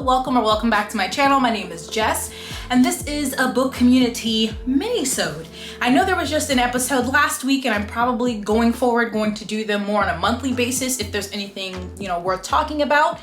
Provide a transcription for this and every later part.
welcome back to my channel. My name is Jess, and this is a Book CommuniTEA Minisode. I know there was just an episode last week, and I'm probably going to do them more on a monthly basis if there's anything, worth talking about.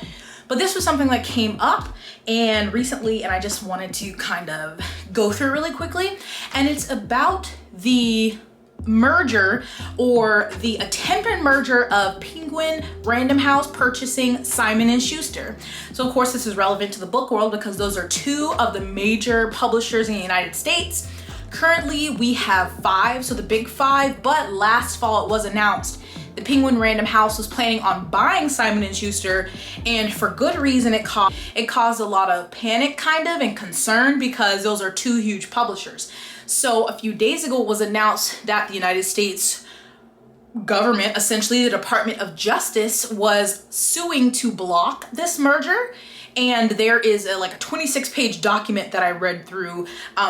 But this was something that came up and recently, and I just wanted to kind of go through really quickly. And it's about the merger or the attempted merger of Penguin Random House purchasing Simon Schuster. So of course this is relevant to the book world because those are two of the major publishers in the United States. Currently we have 5, so the big 5, but last fall it was announced the Penguin Random House was planning on buying Simon & Schuster, and for good reason. It caused a lot of panic and concern because those are two huge publishers. So a few days ago it was announced that the United States government, essentially the Department of Justice, was suing to block this merger. And there is a 26-page document that I read through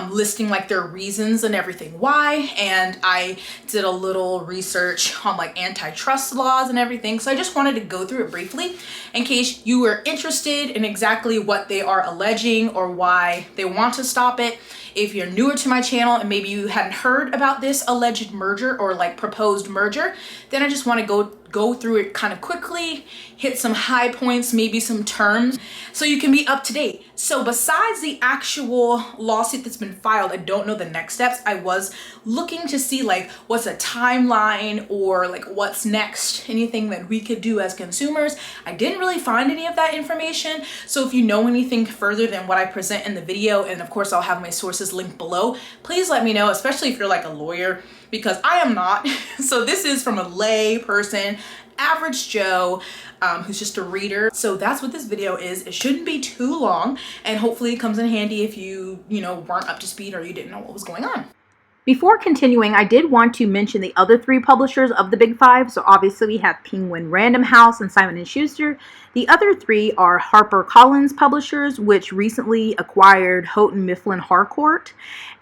listing their reasons and everything why. And I did a little research on antitrust laws and everything. So I just wanted to go through it briefly in case you were interested in exactly what they are alleging or why they want to stop it. If you're newer to my channel and maybe you hadn't heard about this alleged merger or proposed merger, then I just want to go through it kind of quickly, hit some high points, maybe some terms, so you can be up to date. So besides the actual lawsuit that's been filed, I don't know the next steps. I was looking to see what's a timeline or what's next, anything that we could do as consumers. I didn't really find any of that information. So if you know anything further than what I present in the video, and of course I'll have my sources linked below, please let me know, especially if you're a lawyer, because I am not. So this is from a lay person, average Joe, who's just a reader. So that's what this video is. It shouldn't be too long, and hopefully it comes in handy if you weren't up to speed or you didn't know what was going on. Before continuing, I did want to mention the other 3 publishers of the Big 5. So obviously we have Penguin Random House and Simon & Schuster. The other 3 are HarperCollins Publishers, which recently acquired Houghton Mifflin Harcourt.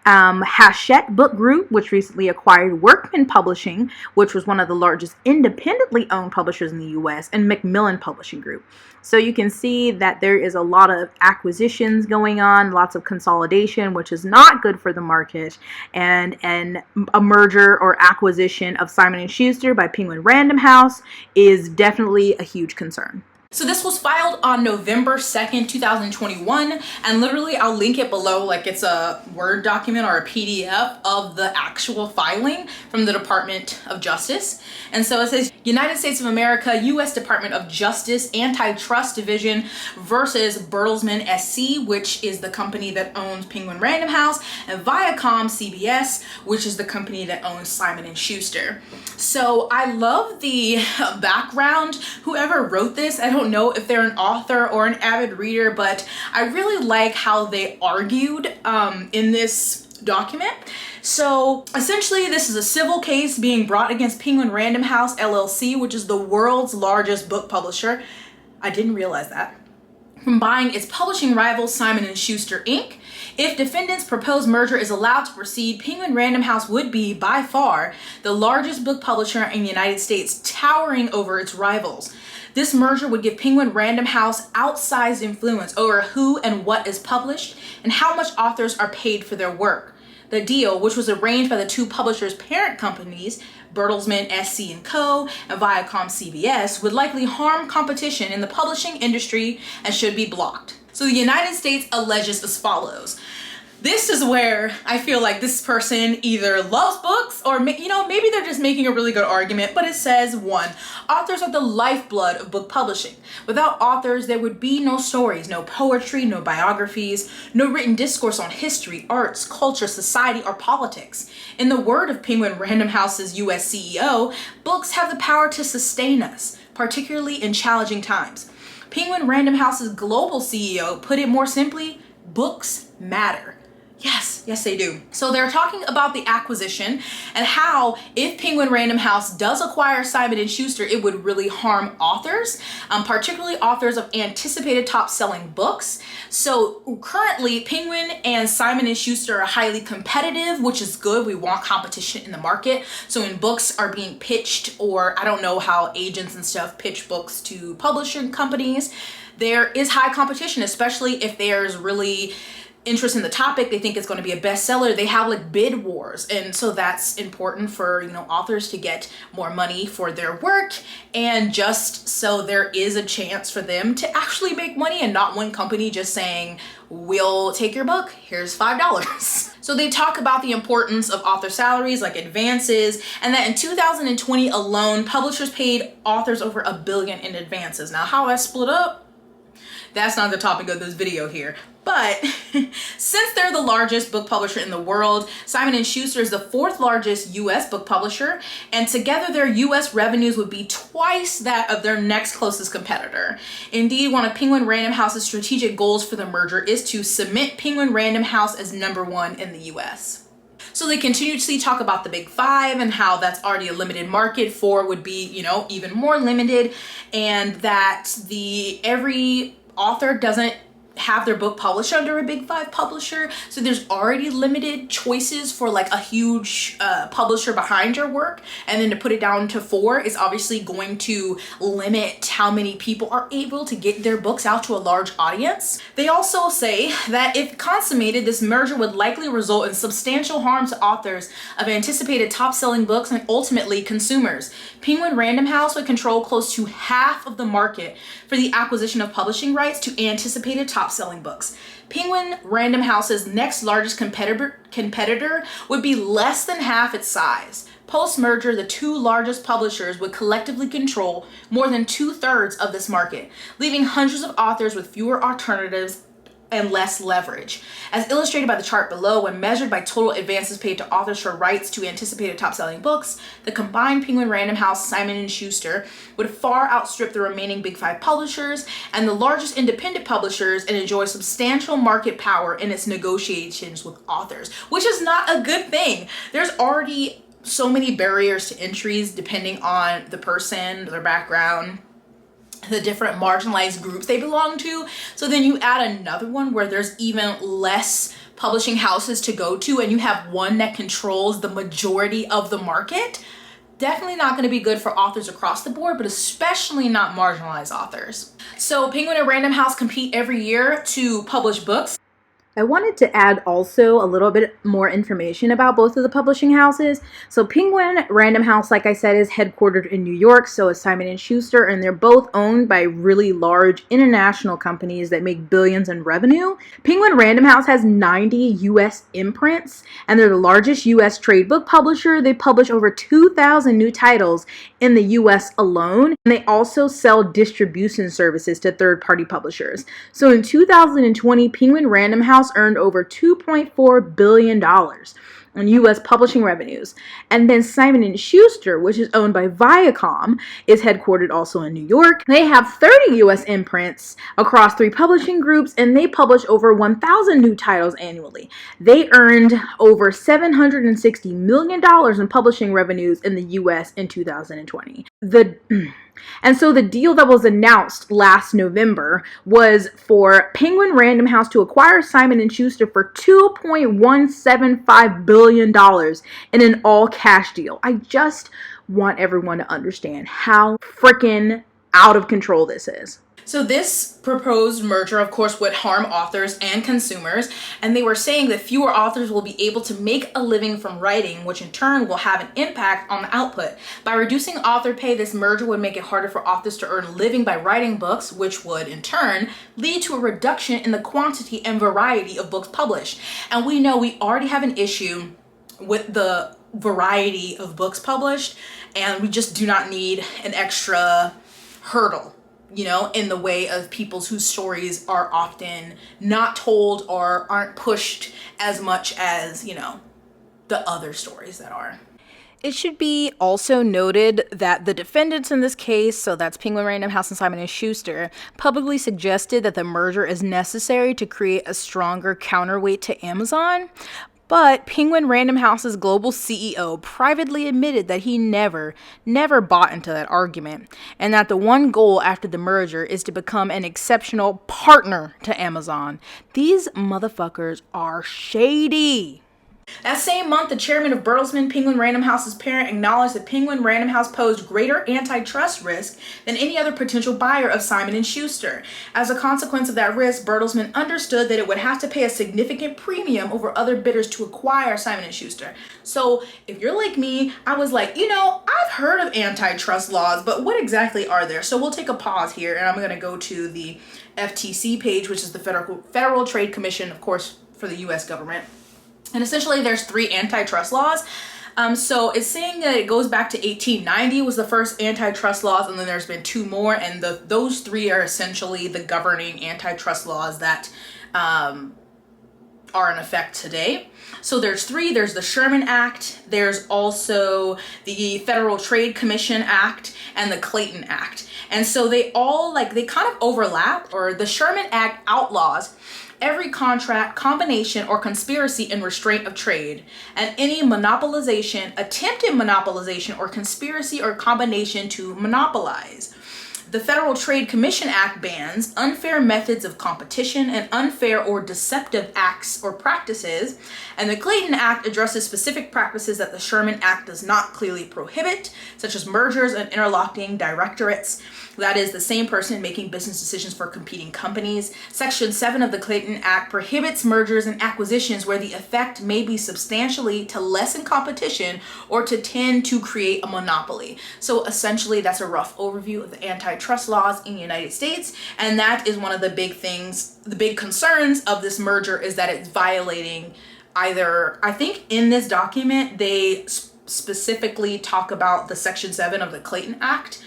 Hachette Book Group, which recently acquired Workman Publishing, which was one of the largest independently owned publishers in the U.S., and Macmillan Publishing Group. So you can see that there is a lot of acquisitions going on, lots of consolidation, which is not good for the market, and a merger or acquisition of Simon & Schuster by Penguin Random House is definitely a huge concern. So this was filed on November 2nd, 2021, and literally I'll link it below it's a Word document or a PDF of the actual filing from the Department of Justice. And so it says, United States of America, U.S. Department of Justice Antitrust Division versus Bertelsmann SC, which is the company that owns Penguin Random House, and Viacom CBS, which is the company that owns Simon & Schuster. So I love the background. Whoever wrote this, I don't know if they're an author or an avid reader, but I really like how they argued in this document. So essentially this is a civil case being brought against Penguin Random House LLC, which is the world's largest book publisher. I didn't realize that. From buying its publishing rival Simon & Schuster Inc. If defendants' proposed merger is allowed to proceed, Penguin Random House would be, by far, the largest book publisher in the United States, towering over its rivals. This merger would give Penguin Random House outsized influence over who and what is published and how much authors are paid for their work. The deal, which was arranged by the 2 publishers' parent companies, Bertelsmann SC & Co. and Viacom CBS, would likely harm competition in the publishing industry and should be blocked. So the United States alleges as follows. This is where I feel like this person either loves books or, maybe they're just making a really good argument, but it says, 1, authors are the lifeblood of book publishing. Without authors, there would be no stories, no poetry, no biographies, no written discourse on history, arts, culture, society, or politics. In the word of Penguin Random House's U.S. CEO, books have the power to sustain us, particularly in challenging times. Penguin Random House's global CEO put it more simply, books matter. Yes, they do. So they're talking about the acquisition and how if Penguin Random House does acquire Simon & Schuster, it would really harm authors, particularly authors of anticipated top-selling books. So currently, Penguin and Simon & Schuster are highly competitive, which is good. We want competition in the market. So when books are being pitched, or I don't know how agents and stuff pitch books to publishing companies, there is high competition, especially if there's really interest in the topic. They think it's going to be a bestseller. They have like bid wars, and so that's important for, you know, authors to get more money for their work, and just so there is a chance for them to actually make money and not one company just saying, we'll take your book, here's $5. So they talk about the importance of author salaries, like advances, and that in 2020 alone, publishers paid authors over $1 billion in advances. Now, how that's split up, that's not the topic of this video here. But since they're the largest book publisher in the world, Simon & Schuster is the 4th largest US book publisher, and together their US revenues would be twice that of their next closest competitor. Indeed, one of Penguin Random House's strategic goals for the merger is to cement Penguin Random House as #1 in the US. So they continuously talk about the big 5 and how that's already a limited market. 4 would be, you know, even more limited, and that every author doesn't have their book published under a big 5 publisher, so there's already limited choices for like a huge publisher behind your work, and then to put it down to 4 is obviously going to limit how many people are able to get their books out to a large audience. They also say that if consummated, this merger would likely result in substantial harm to authors of anticipated top-selling books and ultimately consumers. Penguin Random House would control close to half of the market for the acquisition of publishing rights to anticipated top-selling books. Penguin Random House's next largest competitor would be less than half its size. Post-merger, the 2 largest publishers would collectively control more than 2/3 of this market, leaving hundreds of authors with fewer alternatives and less leverage. As illustrated by the chart below, when measured by total advances paid to authors for rights to anticipated top-selling books, the combined Penguin Random House, Simon & Schuster would far outstrip the remaining big 5 publishers and the largest independent publishers, and enjoy substantial market power in its negotiations with authors, which is not a good thing. There's already so many barriers to entries depending on the person, their background, the different marginalized groups they belong to. So then you add another one where there's even less publishing houses to go to, and you have one that controls the majority of the market. Definitely not going to be good for authors across the board, but especially not marginalized authors. So Penguin and Random House compete every year to publish books. I wanted to add also a little bit more information about both of the publishing houses. So Penguin Random House, like I said, is headquartered in New York, so is Simon & Schuster, and they're both owned by really large international companies that make billions in revenue. Penguin Random House has 90 US imprints, and they're the largest US trade book publisher. They publish over 2,000 new titles in the US alone, and they also sell distribution services to third-party publishers. So in 2020, Penguin Random House earned over $2.4 billion in U.S. publishing revenues. And then Simon & Schuster, which is owned by Viacom, is headquartered also in New York. They have 30 U.S. imprints across 3 publishing groups, and they publish over 1,000 new titles annually. They earned over $760 million in publishing revenues in the U.S. in 2020. And so the deal that was announced last November was for Penguin Random House to acquire Simon & Schuster for $2.175 billion in an all-cash deal. I just want everyone to understand how freaking out of control this is. So this proposed merger, of course, would harm authors and consumers, and they were saying that fewer authors will be able to make a living from writing, which in turn will have an impact on the output. By reducing author pay, this merger would make it harder for authors to earn a living by writing books, which would in turn lead to a reduction in the quantity and variety of books published. And we know we already have an issue with the variety of books published, and we just do not need an extra hurdle, you know, in the way of people whose stories are often not told or aren't pushed as much as, you know, the other stories that are. It should be also noted that the defendants in this case, so that's Penguin Random House and Simon & Schuster, publicly suggested that the merger is necessary to create a stronger counterweight to Amazon. But Penguin Random House's global CEO privately admitted that he never bought into that argument, and that the one goal after the merger is to become an exceptional partner to Amazon. These motherfuckers are shady. That same month, the chairman of Bertelsmann, Penguin Random House's parent, acknowledged that Penguin Random House posed greater antitrust risk than any other potential buyer of Simon & Schuster. As a consequence of that risk, Bertelsmann understood that it would have to pay a significant premium over other bidders to acquire Simon & Schuster. So if you're like me, I was like, I've heard of antitrust laws, but what exactly are there? So we'll take a pause here, and I'm going to go to the FTC page, which is the Federal Trade Commission, of course, for the U.S. government. And essentially there's 3 antitrust laws. So it's saying that it goes back to 1890 was the first antitrust laws, and then there's been 2 more, and those 3 are essentially the governing antitrust laws that are in effect today. So there's 3. There's the Sherman Act, there's also the Federal Trade Commission Act, and the Clayton Act. And so they all they kind of overlap, or the Sherman Act outlaws every contract, combination, or conspiracy in restraint of trade, and any monopolization, attempted monopolization, or conspiracy or combination to monopolize. The Federal Trade Commission Act bans unfair methods of competition and unfair or deceptive acts or practices, and the Clayton Act addresses specific practices that the Sherman Act does not clearly prohibit, such as mergers and interlocking directorates. That is, the same person making business decisions for competing companies. Section 7 of the Clayton Act prohibits mergers and acquisitions where the effect may be substantially to lessen competition or to tend to create a monopoly. So essentially, that's a rough overview of the antitrust laws in the United States. And that is one of the big things, the big concerns of this merger, is that it's violating either, I think in this document, they specifically talk about the Section 7 of the Clayton Act.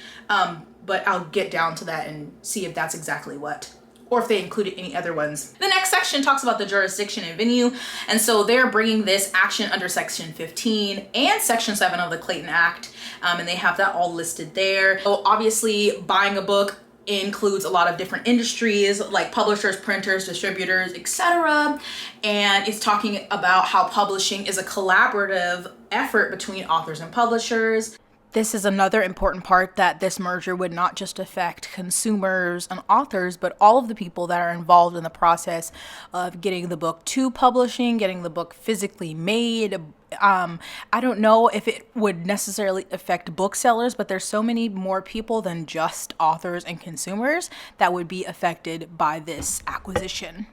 But I'll get down to that and see if that's exactly what, or if they included any other ones. The next section talks about the jurisdiction and venue, and so they're bringing this action under Section 15 and Section 7 of the Clayton Act, and they have that all listed there. So obviously, buying a book includes a lot of different industries like publishers, printers, distributors, etc. And it's talking about how publishing is a collaborative effort between authors and publishers. This is another important part, that this merger would not just affect consumers and authors, but all of the people that are involved in the process of getting the book to publishing, getting the book physically made. I don't know if it would necessarily affect booksellers, but there's so many more people than just authors and consumers that would be affected by this acquisition.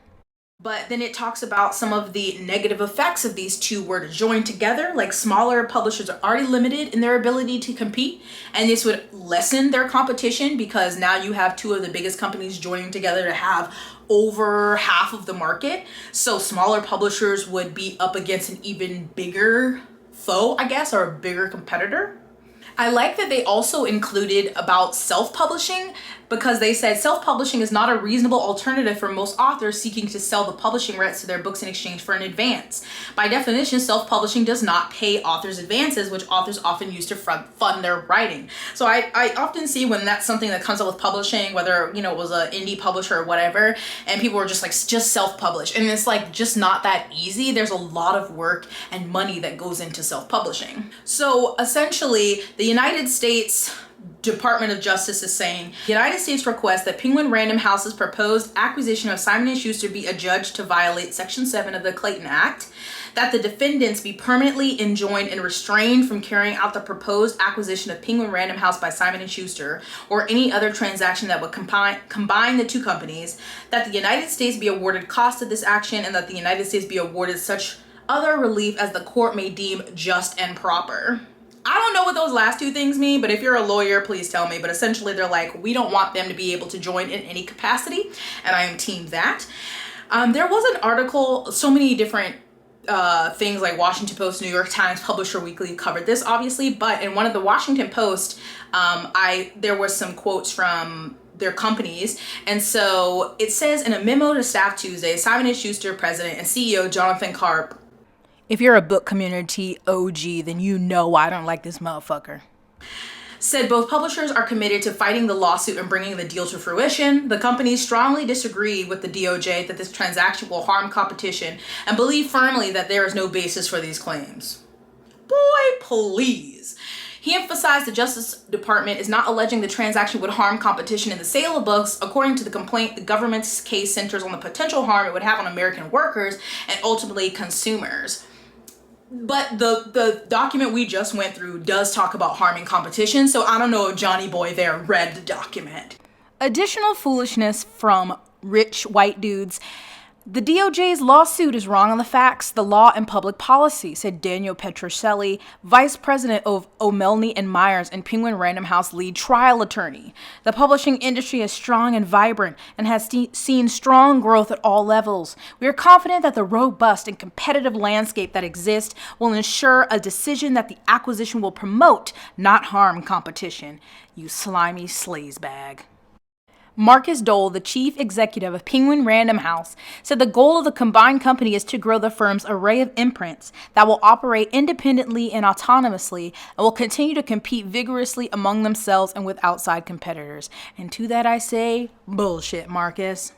But then it talks about some of the negative effects of these two were to join together. Like, smaller publishers are already limited in their ability to compete, and this would lessen their competition because now you have 2 of the biggest companies joining together to have over half of the market. So smaller publishers would be up against an even bigger foe, I guess, or a bigger competitor. I like that they also included about self-publishing, because they said self-publishing is not a reasonable alternative for most authors seeking to sell the publishing rights to their books in exchange for an advance. By definition, self-publishing does not pay authors advances, which authors often use to fund their writing. So I often see when that's something that comes up with publishing, whether, it was an indie publisher or whatever, and people are just like, just self-publish. And it's like, just not that easy. There's a lot of work and money that goes into self-publishing. So essentially, the United States Department of Justice is saying, the United States requests that Penguin Random House's proposed acquisition of Simon & Schuster be adjudged to violate Section 7 of the Clayton Act, that the defendants be permanently enjoined and restrained from carrying out the proposed acquisition of Penguin Random House by Simon & Schuster or any other transaction that would combine the 2 companies, that the United States be awarded cost of this action, and that the United States be awarded such other relief as the court may deem just and proper. I don't know what those last 2 things mean, but if you're a lawyer, please tell me. But essentially, they're like, we don't want them to be able to join in any capacity, and I am team that. There was an article, so many different things like Washington Post, New York Times, Publisher Weekly covered this, obviously, but in one of the Washington Post, there was some quotes from their companies. And so it says, in a memo to staff Tuesday, Simon & Schuster president and CEO Jonathan Karp If you're a book community OG, then you know why I don't like this motherfucker. Said both publishers are committed to fighting the lawsuit and bringing the deal to fruition. The companies strongly disagree with the DOJ that this transaction will harm competition and believe firmly that there is no basis for these claims. Boy, please. He emphasized the Justice Department is not alleging the transaction would harm competition in the sale of books. According to the complaint, the government's case centers on the potential harm it would have on American workers and ultimately consumers. But the document we just went through does talk about harming competition, so I don't know if Johnny Boy there read the document. Additional foolishness from rich white dudes. The DOJ's lawsuit is wrong on the facts, the law, and public policy, said Daniel Petrocelli, vice president of O'Melney and Myers and Penguin Random House lead trial attorney. The publishing industry is strong and vibrant and has seen strong growth at all levels. We are confident that the robust and competitive landscape that exists will ensure a decision that the acquisition will promote, not harm, competition. You slimy sleazebag. Marcus Dole, the chief executive of Penguin Random House, said the goal of the combined company is to grow the firm's array of imprints that will operate independently and autonomously and will continue to compete vigorously among themselves and with outside competitors. And to that I say, bullshit, Marcus.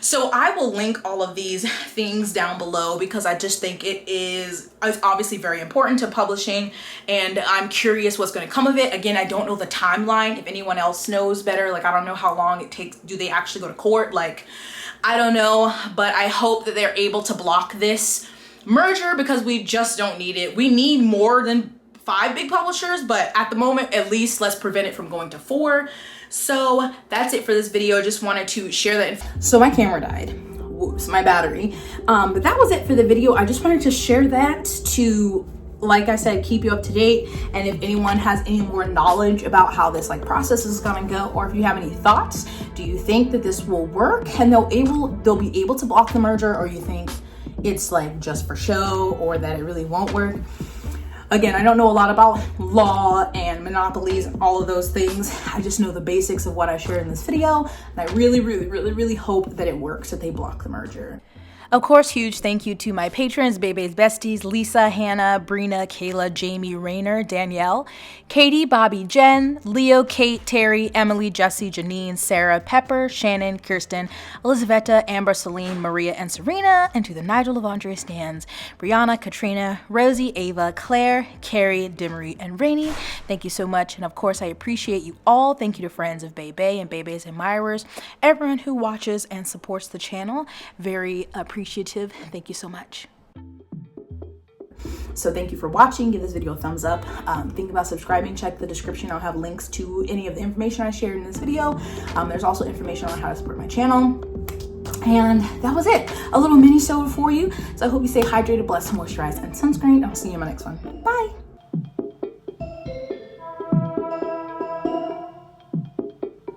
So I will link all of these things down below because I just think it's obviously very important to publishing, and I'm curious what's going to come of it. Again, I don't know the timeline. If anyone else knows better, like I don't know how long it takes. Do they actually go to court? Like, I don't know, but I hope that they're able to block this merger because we just don't need it. We need more than 5 big publishers, but at the moment, at least let's prevent it from going to 4. So that's it for this video. I just wanted to share that. So my camera died. Whoops, my battery. But that was it for the video. I just wanted to share that to, like I said, keep you up to date. And if anyone has any more knowledge about how this process is gonna go, or if you have any thoughts, do you think that this will work and they'll be able to block the merger, or you think it's just for show, or that it really won't work? Again, I don't know a lot about law and monopolies and all of those things. I just know the basics of what I shared in this video. And I really hope that it works, that they block the merger. Of course, huge thank you to my patrons, Bebe's besties, Lisa, Hannah, Brina, Kayla, Jamie, Rayner, Danielle, Katie, Bobby, Jen, Leo, Kate, Terry, Emily, Jesse, Janine, Sarah, Pepper, Shannon, Kirsten, Elizaveta, Amber, Celine, Maria, and Serena, and to the Nigel Lavandre stands, Brianna, Katrina, Rosie, Ava, Claire, Carrie, Demery, and Rainey. Thank you so much, and of course, I appreciate you all. Thank you to friends of Bebe and Bebe's admirers, everyone who watches and supports the channel. Very appreciative. Thank you so much. So thank you for watching. Give this video a thumbs up. Think about subscribing. Check the description. I'll have links to any of the information I shared in this video. There's also information on how to support my channel. And that was it. A little mini-sode for you. So I hope you stay hydrated, blessed, moisturized, and sunscreen. I'll see you in my next one. Bye.